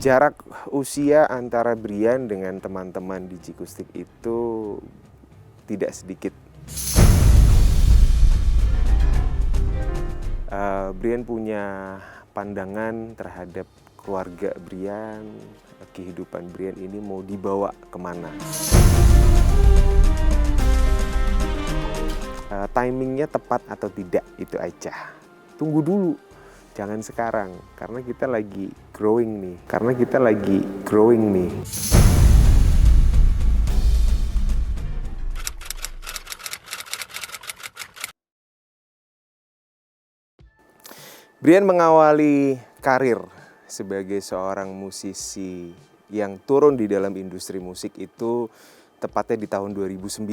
Jarak usia antara Brian dengan teman-teman di Jikustik itu tidak sedikit. Brian punya pandangan terhadap keluarga Brian, kehidupan Brian ini mau dibawa kemana. Timingnya tepat atau tidak itu aja. Tunggu dulu, jangan sekarang, karena kita lagi growing nih. Brian mengawali karir sebagai seorang musisi yang turun di dalam industri musik itu tepatnya di tahun 2009.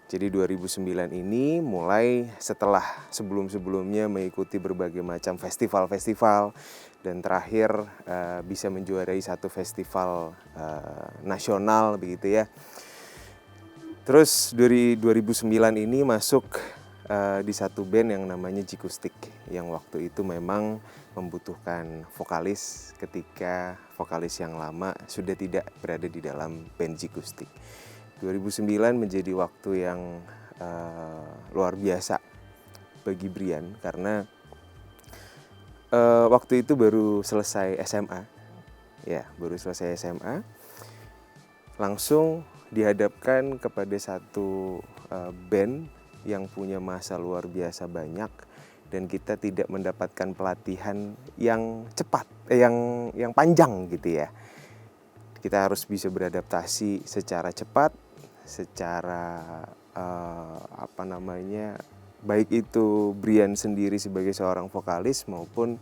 Jadi 2009 ini mulai setelah sebelum-sebelumnya mengikuti berbagai macam festival-festival dan terakhir bisa menjuarai satu festival nasional begitu ya. Terus dari 2009 ini masuk di satu band yang namanya Jikustik, yang waktu itu memang membutuhkan vokalis ketika vokalis yang lama sudah tidak berada di dalam band Jikustik. 2009 menjadi waktu yang luar biasa bagi Brian karena waktu itu baru selesai SMA. Ya, baru selesai SMA. Langsung dihadapkan kepada satu band yang punya masa luar biasa banyak dan kita tidak mendapatkan pelatihan yang cepat, yang panjang gitu ya. Kita harus bisa beradaptasi secara cepat, secara baik itu Brian sendiri sebagai seorang vokalis maupun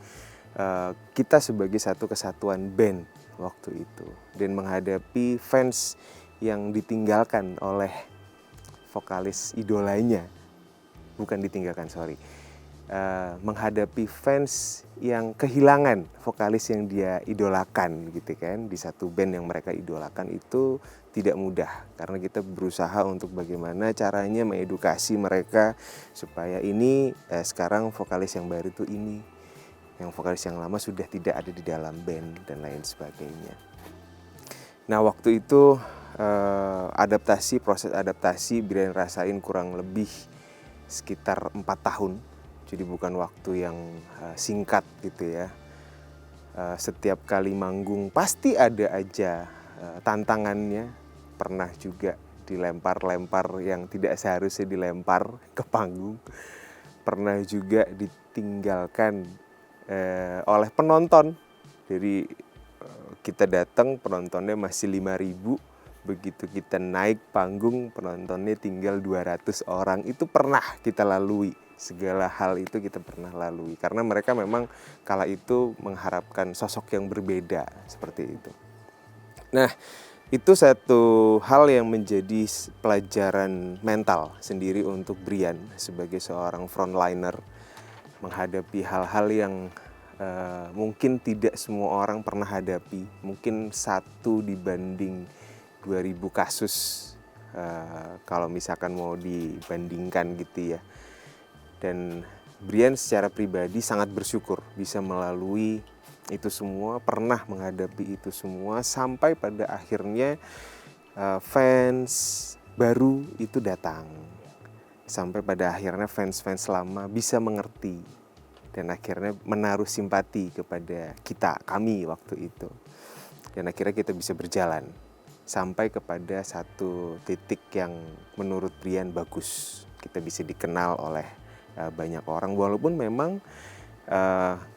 kita sebagai satu kesatuan band waktu itu, dan menghadapi fans yang ditinggalkan oleh vokalis idolanya, menghadapi fans yang kehilangan vokalis yang dia idolakan gitu kan, di satu band yang mereka idolakan itu tidak mudah karena kita berusaha untuk bagaimana caranya mengedukasi mereka supaya ini sekarang vokalis yang baru tuh ini, yang vokalis yang lama sudah tidak ada di dalam band dan lain sebagainya. Nah waktu itu proses adaptasi Brian rasain kurang lebih sekitar 4 tahun. Jadi bukan waktu yang singkat gitu ya. Setiap kali manggung pasti ada aja tantangannya. Pernah juga dilempar-lempar yang tidak seharusnya dilempar ke panggung. Pernah juga ditinggalkan oleh penonton. Jadi kita datang penontonnya masih 5.000. Begitu kita naik panggung penontonnya tinggal 200 orang. Itu pernah kita lalui. Segala hal itu kita pernah lalui. Karena mereka memang kala itu mengharapkan sosok yang berbeda seperti itu. Nah, itu satu hal yang menjadi pelajaran mental sendiri untuk Brian sebagai seorang frontliner. Menghadapi hal-hal yang mungkin tidak semua orang pernah hadapi. Mungkin 1 dibanding 2.000 kasus kalau misalkan mau dibandingkan gitu ya. Dan Brian secara pribadi sangat bersyukur bisa melalui itu semua, pernah menghadapi itu semua sampai pada akhirnya fans baru itu datang. Sampai pada akhirnya fans-fans lama bisa mengerti dan akhirnya menaruh simpati kepada kami waktu itu. Dan akhirnya kita bisa berjalan sampai kepada satu titik yang menurut Brian bagus. Kita bisa dikenal oleh banyak orang walaupun memang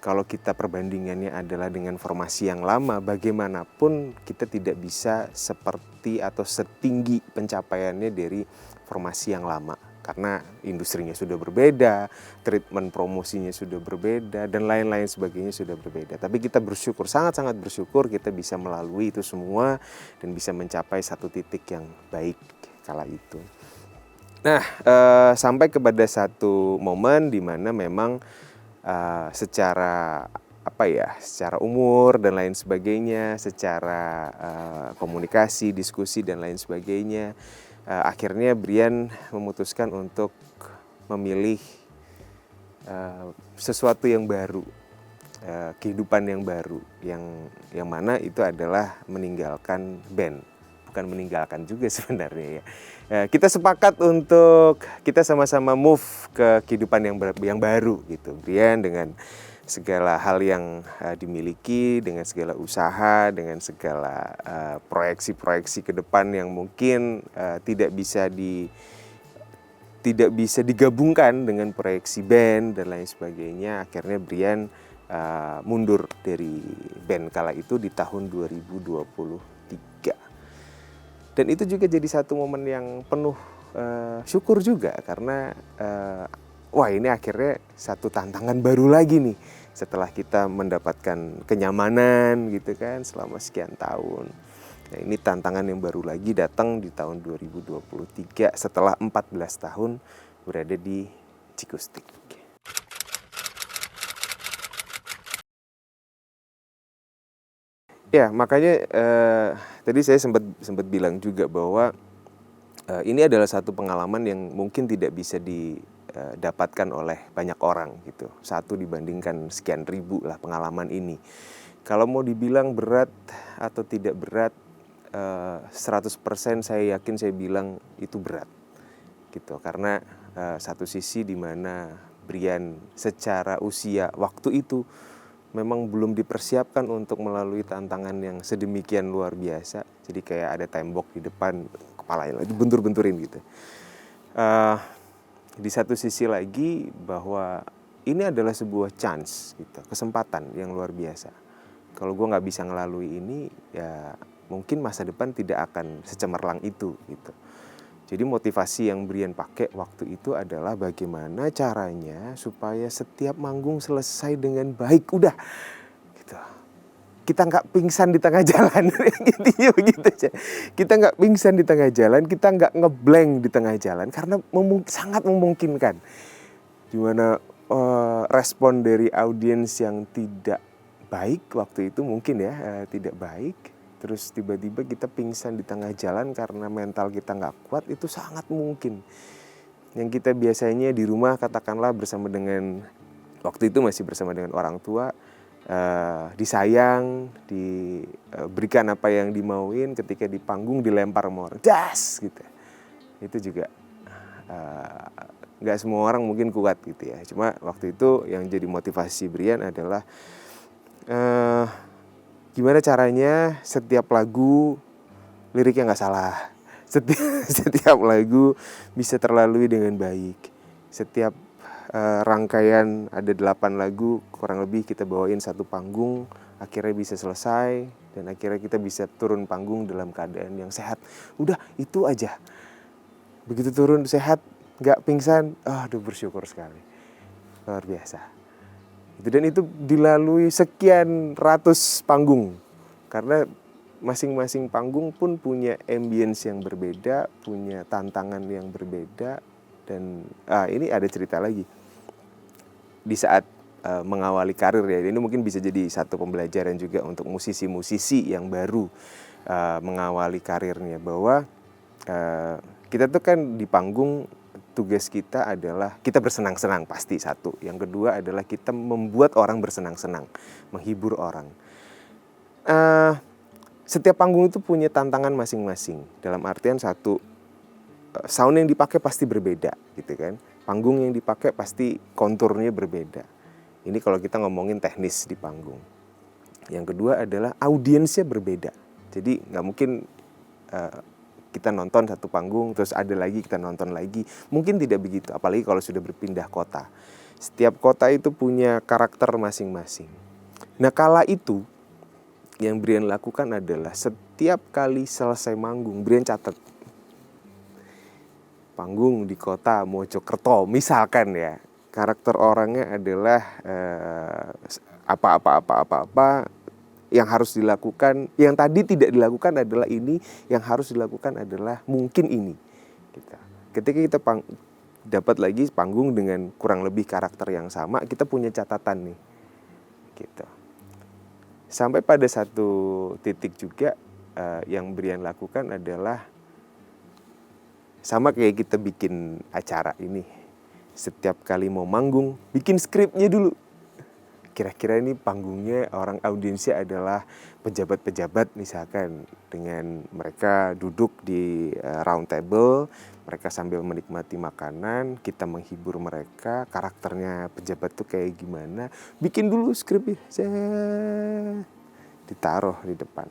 kalau kita perbandingannya adalah dengan formasi yang lama, bagaimanapun kita tidak bisa seperti atau setinggi pencapaiannya dari formasi yang lama. Karena industrinya sudah berbeda, treatment promosinya sudah berbeda, dan lain-lain sebagainya sudah berbeda. Tapi kita bersyukur, sangat-sangat bersyukur kita bisa melalui itu semua dan bisa mencapai satu titik yang baik kala itu. Nah, sampai kepada satu momen di mana memang secara umur dan lain sebagainya, secara komunikasi, diskusi dan lain sebagainya, akhirnya Brian memutuskan untuk memilih sesuatu yang baru. kehidupan yang baru, yang mana itu adalah meninggalkan band. Bukan meninggalkan juga sebenarnya ya. Kita sepakat untuk kita sama-sama move ke kehidupan yang baru gitu. Brian dengan segala hal yang dimiliki, dengan segala usaha, dengan segala proyeksi-proyeksi ke depan yang mungkin tidak bisa digabungkan dengan proyeksi band dan lain sebagainya. Akhirnya Brian mundur dari band kala itu di tahun 2023. Dan itu juga jadi satu momen yang penuh syukur juga karena wah ini akhirnya satu tantangan baru lagi nih setelah kita mendapatkan kenyamanan gitu kan selama sekian tahun. Nah, ini tantangan yang baru lagi datang di tahun 2023 setelah 14 tahun berada di Cikustik. Ya, makanya tadi saya sempat bilang juga bahwa ini adalah satu pengalaman yang mungkin tidak bisa didapatkan oleh banyak orang gitu. Satu dibandingkan sekian ribu lah pengalaman ini. Kalau mau dibilang berat atau tidak berat, 100% saya yakin saya bilang itu berat gitu. Karena satu sisi di mana Brian secara usia waktu itu memang belum dipersiapkan untuk melalui tantangan yang sedemikian luar biasa. Jadi kayak ada tembok di depan, kepalanya dibentur-benturin gitu. Di satu sisi lagi bahwa ini adalah sebuah chance gitu, kesempatan yang luar biasa. Kalau gue nggak bisa ngelalui ini, ya mungkin masa depan tidak akan secemerlang itu gitu. Jadi motivasi yang Brian pakai waktu itu adalah bagaimana caranya supaya setiap manggung selesai dengan baik. Udah gitu. Kita nggak pingsan di tengah jalan. Intinya begitu aja. Kita nggak pingsan di tengah jalan, kita nggak ngeblank di tengah jalan. Karena sangat memungkinkan. Dimana respon dari audiens yang tidak baik waktu itu mungkin ya, tidak baik. Terus tiba-tiba kita pingsan di tengah jalan karena mental kita nggak kuat, itu sangat mungkin. Yang kita biasanya di rumah katakanlah bersama dengan, waktu itu masih bersama dengan orang tua, disayang, diberikan apa yang dimauin, ketika di panggung dilempar sama orang, das gitu. Itu juga nggak semua orang mungkin kuat gitu ya. Cuma waktu itu yang jadi motivasi Brian adalah gimana caranya setiap lagu liriknya nggak salah, setiap lagu bisa terlalui dengan baik. Setiap rangkaian ada 8 lagu kurang lebih kita bawain satu panggung, akhirnya bisa selesai dan akhirnya kita bisa turun panggung dalam keadaan yang sehat. Udah itu aja. Begitu turun sehat, nggak pingsan, aduh bersyukur sekali, luar biasa. Dan itu dilalui sekian ratus panggung karena masing-masing panggung pun punya ambience yang berbeda, punya tantangan yang berbeda. Dan ini ada cerita lagi di saat mengawali karir ya, ini mungkin bisa jadi satu pembelajaran juga untuk musisi-musisi yang baru mengawali karirnya, bahwa kita tuh kan di panggung, tugas kita adalah kita bersenang-senang pasti satu. Yang kedua adalah kita membuat orang bersenang-senang, menghibur orang. Setiap panggung itu punya tantangan masing-masing. Dalam artian satu, sound yang dipakai pasti berbeda, gitu kan. Panggung yang dipakai pasti konturnya berbeda. Ini kalau kita ngomongin teknis di panggung. Yang kedua adalah audiensnya berbeda. Jadi nggak mungkin kita nonton satu panggung, terus ada lagi kita nonton lagi. Mungkin tidak begitu, apalagi kalau sudah berpindah kota. Setiap kota itu punya karakter masing-masing. Nah, kala itu, yang Brian lakukan adalah setiap kali selesai manggung, Brian catat. Panggung di kota Mojokerto, misalkan ya, karakter orangnya adalah apa-apa. Yang harus dilakukan, yang tadi tidak dilakukan adalah ini, yang harus dilakukan adalah mungkin ini. Ketika kita dapat lagi panggung dengan kurang lebih karakter yang sama, kita punya catatan nih. Gitu. Sampai pada satu titik juga yang Brian lakukan adalah sama kayak kita bikin acara ini. Setiap kali mau manggung, bikin skripnya dulu. kira-kira ini panggungnya orang audiensnya adalah pejabat-pejabat misalkan, dengan mereka duduk di round table, mereka sambil menikmati makanan, kita menghibur mereka, karakternya pejabat tuh kayak gimana, bikin dulu skripnya, ditaruh di depan.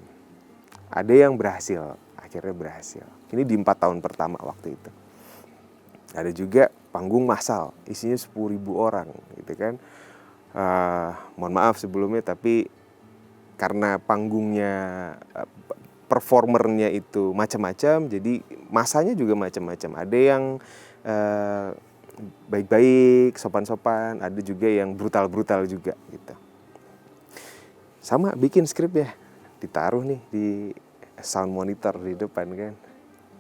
Ada yang berhasil, akhirnya berhasil. Ini di 4 tahun pertama waktu itu. Ada juga panggung massal, isinya 10.000 orang gitu kan. Mohon maaf sebelumnya, tapi karena panggungnya, performernya itu macam-macam, jadi masanya juga macam-macam. Ada yang baik-baik, sopan-sopan, ada juga yang brutal-brutal juga gitu. Sama bikin skrip ya, ditaruh nih di sound monitor di depan kan.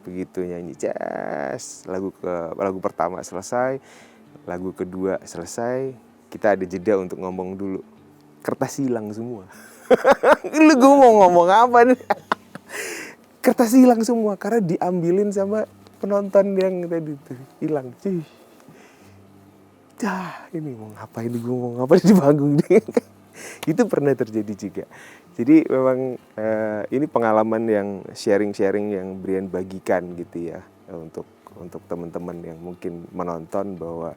Begitu nyanyi jazz, lagu pertama selesai, lagu kedua selesai, kita ada jeda untuk ngomong dulu. Kertas hilang semua. Lu gue mau ngomong apa nih? Kertas hilang semua karena diambilin sama penonton yang tadi tuh, hilang. Ini mau ngapain, gue mau ngapain di panggung nih? Itu pernah terjadi juga. Jadi memang ini pengalaman yang sharing-sharing yang Brian bagikan gitu ya, untuk teman-teman yang mungkin menonton, bahwa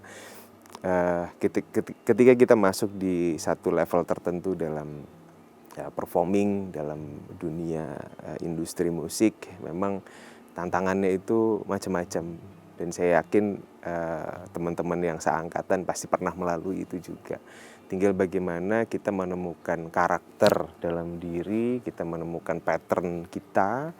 ketika kita masuk di satu level tertentu dalam performing, dalam dunia industri musik, memang tantangannya itu macam-macam. Dan saya yakin teman-teman yang seangkatan pasti pernah melalui itu juga. Tinggal bagaimana kita menemukan karakter dalam diri, kita menemukan pattern kita,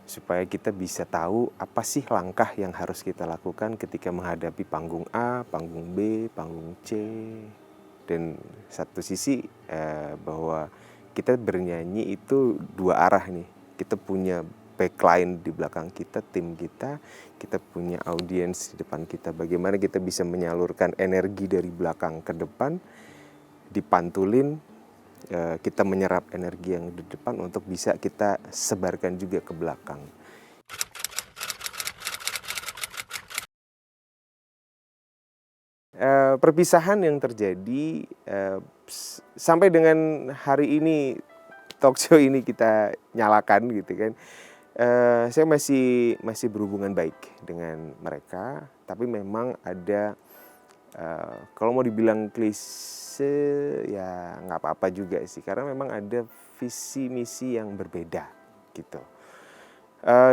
supaya kita bisa tahu apa sih langkah yang harus kita lakukan ketika menghadapi panggung A, panggung B, panggung C. Dan satu sisi bahwa kita bernyanyi itu dua arah nih. Kita punya backline di belakang kita, tim kita punya audiens di depan kita. Bagaimana kita bisa menyalurkan energi dari belakang ke depan, dipantulin, kita menyerap energi yang di depan untuk bisa kita sebarkan juga ke belakang. Perpisahan yang terjadi sampai dengan hari ini, talk show ini kita nyalakan gitu kan, saya masih berhubungan baik dengan mereka, tapi memang ada, kalau mau dibilang klise ya nggak apa-apa juga sih, karena memang ada visi misi yang berbeda gitu.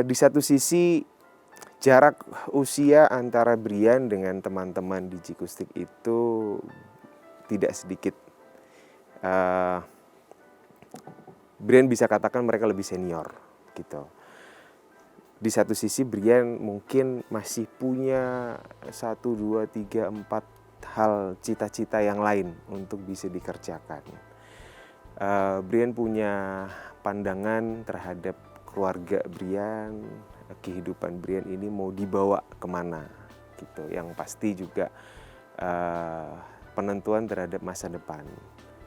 Di satu sisi jarak usia antara Brian dengan teman-teman di Jikustik itu tidak sedikit. Brian bisa katakan mereka lebih senior gitu. Di satu sisi Brian mungkin masih punya 1, 2, 3, 4 hal cita-cita yang lain untuk bisa dikerjakan. Brian punya pandangan terhadap keluarga Brian, kehidupan Brian ini mau dibawa kemana gitu. Yang pasti juga penentuan terhadap masa depan.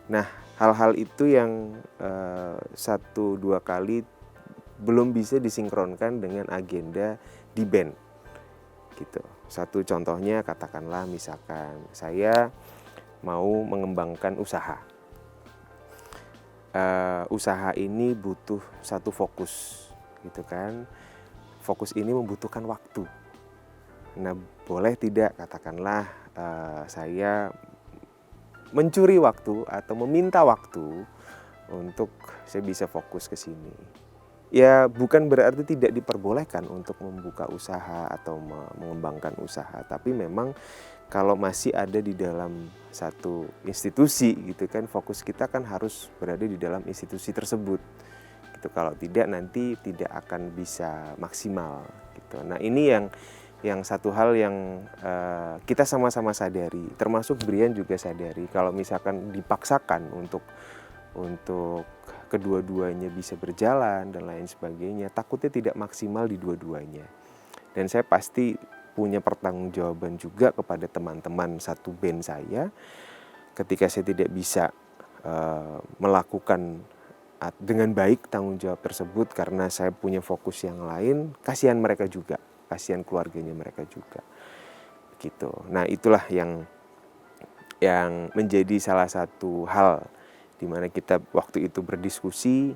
Nah, hal-hal itu yang 1-2 kali belum bisa disinkronkan dengan agenda di band gitu. Satu contohnya, katakanlah misalkan saya mau mengembangkan usaha. Usaha ini butuh satu fokus gitu kan. Fokus ini membutuhkan waktu. Nah, boleh tidak katakanlah saya mencuri waktu atau meminta waktu untuk saya bisa fokus ke sini. Ya bukan berarti tidak diperbolehkan untuk membuka usaha atau mengembangkan usaha, tapi memang kalau masih ada di dalam satu institusi gitu kan, fokus kita kan harus berada di dalam institusi tersebut gitu. Kalau tidak nanti tidak akan bisa maksimal gitu. Nah, ini yang satu hal yang kita sama-sama sadari, termasuk Brian juga sadari, kalau misalkan dipaksakan untuk kedua-duanya bisa berjalan dan lain sebagainya, takutnya tidak maksimal di dua-duanya. Dan saya pasti punya pertanggungjawaban juga kepada teman-teman satu band saya, ketika saya tidak bisa melakukan dengan baik tanggung jawab tersebut karena saya punya fokus yang lain, kasihan mereka juga, kasihan keluarganya mereka juga gitu. Nah, itulah yang yang menjadi salah satu hal di mana kita waktu itu berdiskusi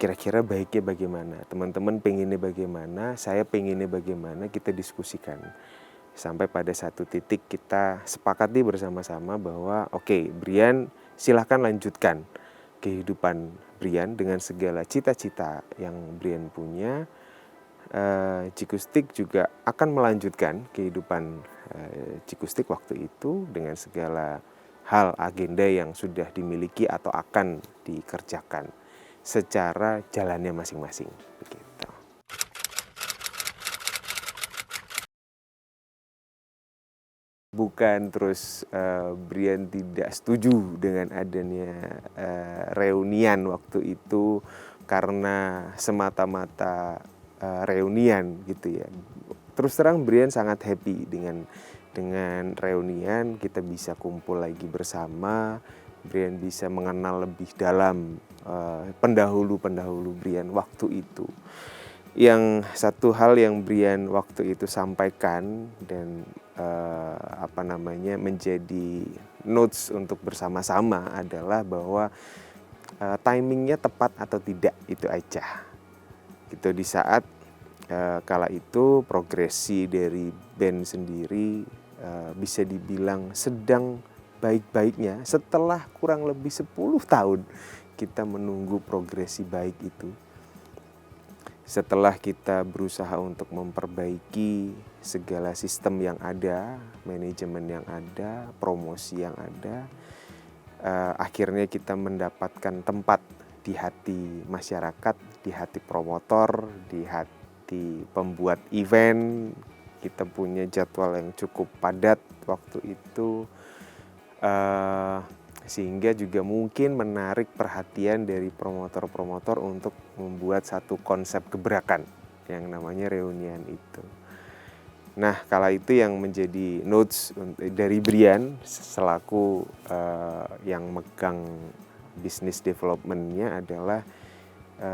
kira-kira baiknya bagaimana, teman-teman pengennya bagaimana, saya pengennya bagaimana, kita diskusikan. Sampai pada satu titik kita sepakati bersama-sama bahwa oke, Brian silahkan lanjutkan kehidupan Brian dengan segala cita-cita yang Brian punya. Cikustik juga akan melanjutkan kehidupan Cikustik waktu itu dengan segala hal agenda yang sudah dimiliki atau akan dikerjakan secara jalannya masing-masing begitu. Bukan terus Brian tidak setuju dengan adanya reunian waktu itu karena semata-mata reunian gitu ya. Terus terang Brian sangat happy dengan reunian, kita bisa kumpul lagi bersama, Brian bisa mengenal lebih dalam pendahulu-pendahulu Brian waktu itu. Yang satu hal yang Brian waktu itu sampaikan dan menjadi notes untuk bersama-sama adalah bahwa timingnya tepat atau tidak itu aja. Gitu di saat kala itu progresi dari band sendiri bisa dibilang sedang baik-baiknya setelah kurang lebih 10 tahun kita menunggu progresi baik itu. Setelah kita berusaha untuk memperbaiki segala sistem yang ada, manajemen yang ada, promosi yang ada, akhirnya kita mendapatkan tempat di hati masyarakat, di hati promotor, di hati pembuat event. Kita punya jadwal yang cukup padat waktu itu, sehingga juga mungkin menarik perhatian dari promotor-promotor untuk membuat satu konsep gebrakan yang namanya reunian itu. Nah, kala itu yang menjadi notes dari Brian selaku yang megang bisnis development-nya adalah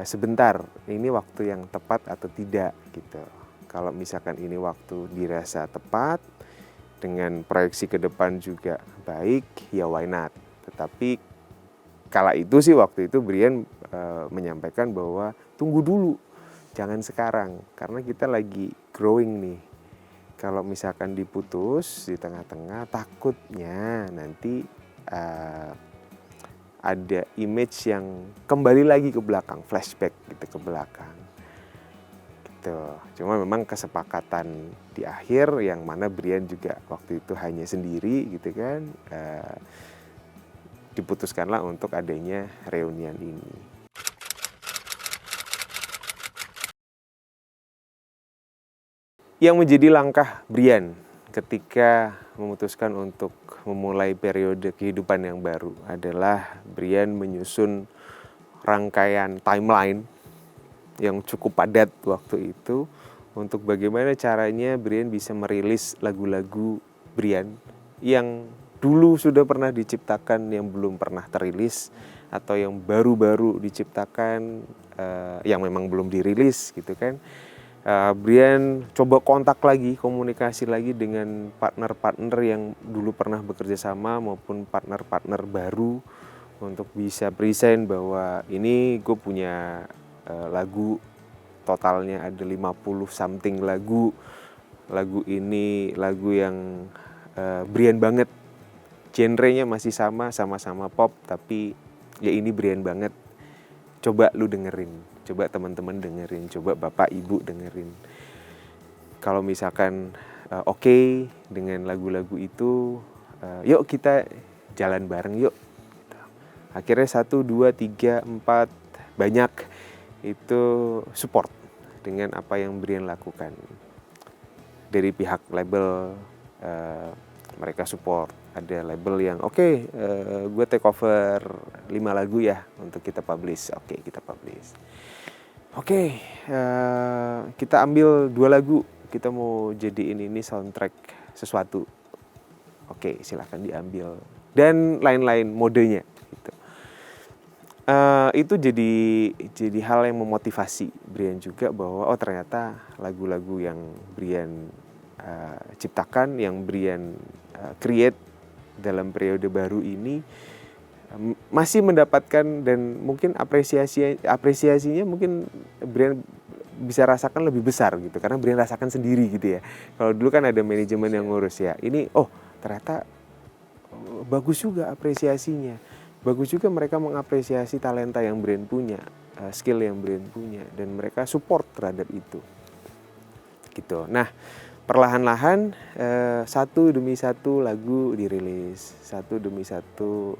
sebentar, ini waktu yang tepat atau tidak gitu. Kalau misalkan ini waktu dirasa tepat, dengan proyeksi ke depan juga baik, ya why not. Tetapi kala itu sih waktu itu Brian menyampaikan bahwa tunggu dulu, jangan sekarang, karena kita lagi growing nih. Kalau misalkan diputus di tengah-tengah, takutnya nanti ada image yang kembali lagi ke belakang, flashback gitu ke belakang. Cuma memang kesepakatan di akhir yang mana Brian juga waktu itu hanya sendiri gitu kan, diputuskanlah untuk adanya reunian ini. Yang menjadi langkah Brian ketika memutuskan untuk memulai periode kehidupan yang baru adalah Brian menyusun rangkaian timeline yang cukup padat waktu itu untuk bagaimana caranya Brian bisa merilis lagu-lagu Brian yang dulu sudah pernah diciptakan yang belum pernah terilis atau yang baru-baru diciptakan yang memang belum dirilis gitu kan. Brian coba kontak lagi, komunikasi lagi dengan partner-partner yang dulu pernah bekerja sama maupun partner-partner baru untuk bisa present bahwa ini gue punya lagu, totalnya ada 50 something lagu. Lagu ini lagu yang Brian banget. Genrenya masih sama-sama pop, tapi ya ini Brian banget. Coba lu dengerin, coba teman-teman dengerin, coba bapak ibu dengerin. Kalau misalkan oke dengan lagu-lagu itu, yuk kita jalan bareng yuk. Akhirnya 1, 2, 3, 4 banyak itu support dengan apa yang Brian lakukan. Dari pihak label mereka support. Ada label yang gue take over 5 lagu ya untuk kita publish. Oke, kita publish. Kita ambil 2 lagu, kita mau jadiin ini soundtrack sesuatu. Oke, silakan diambil. Dan lain-lain modenya gitu. Itu jadi hal yang memotivasi Brian juga bahwa ternyata lagu-lagu yang Brian ciptakan, yang Brian create dalam periode baru ini masih mendapatkan, dan mungkin apresiasinya mungkin Brian bisa rasakan lebih besar gitu, karena Brian rasakan sendiri gitu ya. Kalau dulu kan ada manajemen yang ngurus ya, ini ternyata bagus juga apresiasinya, bagus juga mereka mengapresiasi talenta yang Brian punya, skill yang Brian punya, dan mereka support terhadap itu gitu. Nah, perlahan-lahan satu demi satu lagu dirilis, satu demi satu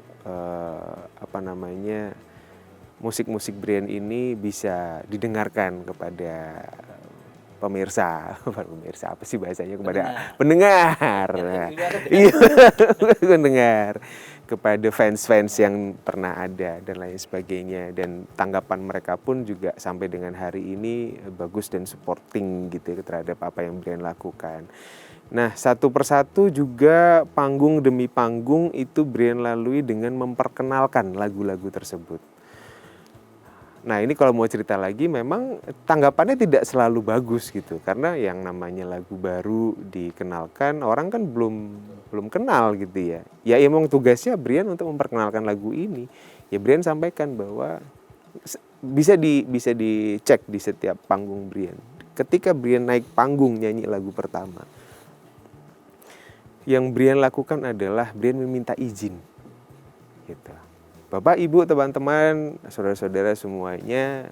musik-musik Brian ini bisa didengarkan kepada pemirsa apa sih bahasanya, kepada pendengar. Iya, pendengar, kepada fans-fans yang pernah ada dan lain sebagainya, dan tanggapan mereka pun juga sampai dengan hari ini bagus dan supporting gitu ya terhadap apa yang Brian lakukan. Nah, satu persatu juga panggung demi panggung itu Brian lalui dengan memperkenalkan lagu-lagu tersebut. Nah, ini kalau mau cerita lagi memang tanggapannya tidak selalu bagus gitu, karena yang namanya lagu baru dikenalkan orang kan belum kenal gitu ya. Ya emang tugasnya Brian untuk memperkenalkan lagu ini. Ya Brian sampaikan bahwa bisa dicek di setiap panggung Brian. Ketika Brian naik panggung nyanyi lagu pertama, yang Brian lakukan adalah Brian meminta izin gitu. Bapak, Ibu, teman-teman, saudara-saudara semuanya,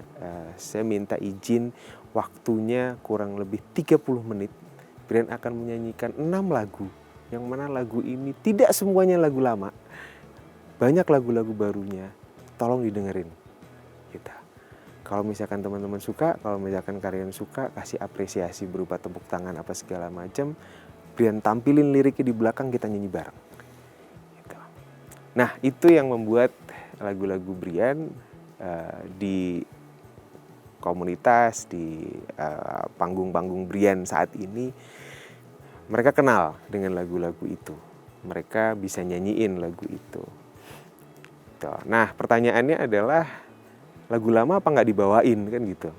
saya minta izin, waktunya kurang lebih 30 menit. Brian akan menyanyikan 6 lagu, yang mana lagu ini tidak semuanya lagu lama. Banyak lagu-lagu barunya, tolong didengerin. Gitu. Kalau misalkan teman-teman suka, kalau misalkan kalian suka, kasih apresiasi berupa tepuk tangan apa segala macam. Brian tampilin liriknya di belakang, kita nyanyi bareng. Gitu. Nah, itu yang membuat lagu-lagu Brian di komunitas, di panggung-panggung Brian saat ini, mereka kenal dengan lagu-lagu itu. Mereka bisa nyanyiin lagu itu. Nah, pertanyaannya adalah, lagu lama apa nggak dibawain kan gitu?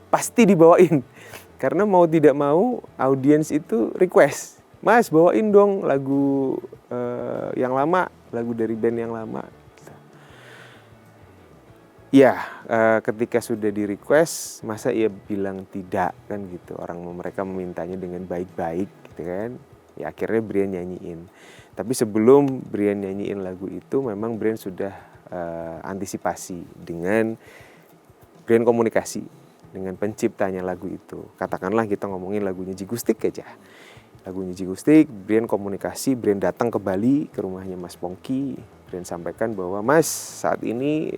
Pasti dibawain, karena mau tidak mau audiens itu request, Mas bawain dong lagu yang lama, lagu dari band yang lama. Ya, ketika sudah di request, masa ia bilang tidak kan gitu. Mereka memintanya dengan baik-baik gitu kan. Ya akhirnya Brian nyanyiin. Tapi sebelum Brian nyanyiin lagu itu, memang Brian sudah antisipasi dengan Brian komunikasi dengan penciptanya lagu itu. Katakanlah kita ngomongin lagunya Jigustik aja. Lagunya Jigustik, Brian komunikasi, Brian datang ke Bali, ke rumahnya Mas Pongki. Brian sampaikan bahwa, Mas, saat ini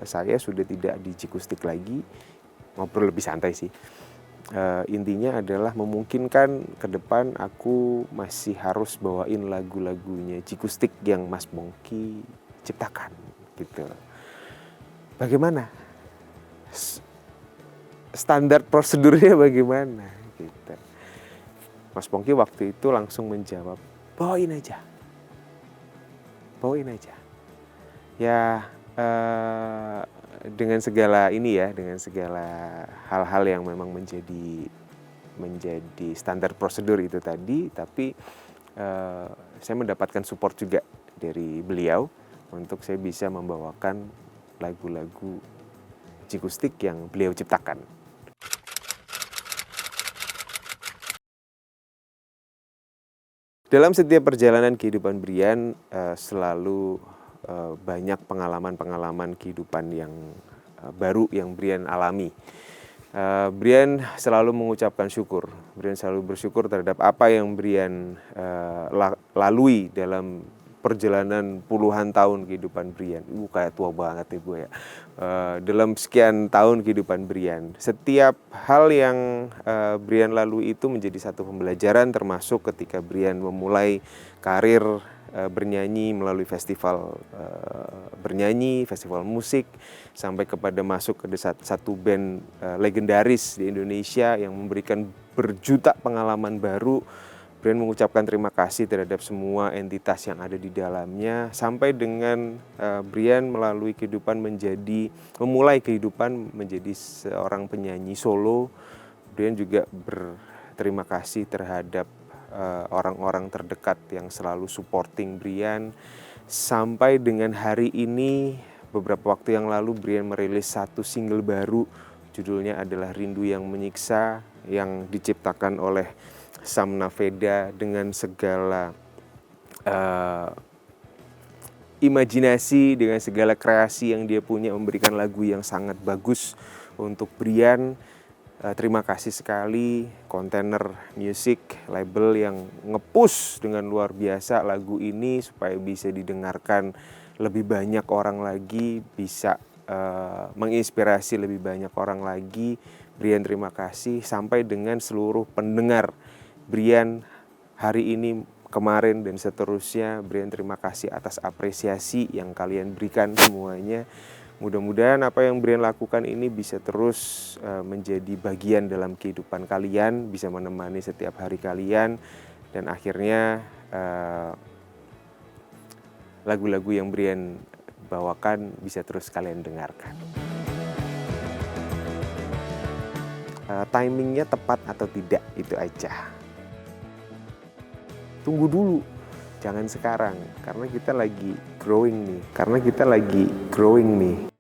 saya sudah tidak di Jigustik lagi. Ngobrol lebih santai sih. Intinya adalah memungkinkan ke depan aku masih harus bawain lagu-lagunya Jigustik yang Mas Pongki ciptakan gitu. Bagaimana? Standar prosedurnya bagaimana gitu. Mas Pongki waktu itu langsung menjawab, bawain aja. Ya dengan segala ini ya, dengan segala hal-hal yang memang menjadi standar prosedur itu tadi, tapi saya mendapatkan support juga dari beliau untuk saya bisa membawakan lagu-lagu Jigustik yang beliau ciptakan. Dalam setiap perjalanan kehidupan Brian selalu banyak pengalaman-pengalaman kehidupan yang baru yang Brian alami. Brian selalu mengucapkan syukur. Brian selalu bersyukur terhadap apa yang Brian lalui dalam perjalanan puluhan tahun kehidupan Brian. Kayak tua banget ya gue ya. Dalam sekian tahun kehidupan Brian, setiap hal yang Brian lalui itu menjadi satu pembelajaran, termasuk ketika Brian memulai karir bernyanyi melalui festival bernyanyi, festival musik, sampai kepada masuk ke satu band legendaris di Indonesia yang memberikan berjuta pengalaman baru. Brian mengucapkan terima kasih terhadap semua entitas yang ada di dalamnya, sampai dengan Brian memulai kehidupan menjadi seorang penyanyi solo. Brian juga berterima kasih terhadap orang-orang terdekat yang selalu supporting Brian. Sampai dengan hari ini, beberapa waktu yang lalu Brian merilis satu single baru, judulnya adalah Rindu Yang Menyiksa, yang diciptakan oleh Sam Naveda dengan segala imajinasi, dengan segala kreasi yang dia punya, memberikan lagu yang sangat bagus untuk Brian. Terima kasih sekali Container Music, label yang nge-push dengan luar biasa lagu ini supaya bisa didengarkan lebih banyak orang lagi, bisa menginspirasi lebih banyak orang lagi. Brian terima kasih, sampai dengan seluruh pendengar Brian hari ini, kemarin, dan seterusnya. Brian terima kasih atas apresiasi yang kalian berikan semuanya. Mudah-mudahan apa yang Brian lakukan ini bisa terus menjadi bagian dalam kehidupan kalian, bisa menemani setiap hari kalian, dan akhirnya lagu-lagu yang Brian bawakan bisa terus kalian dengarkan. Timingnya tepat atau tidak, itu aja. Tunggu dulu, jangan sekarang, karena kita lagi growing nih.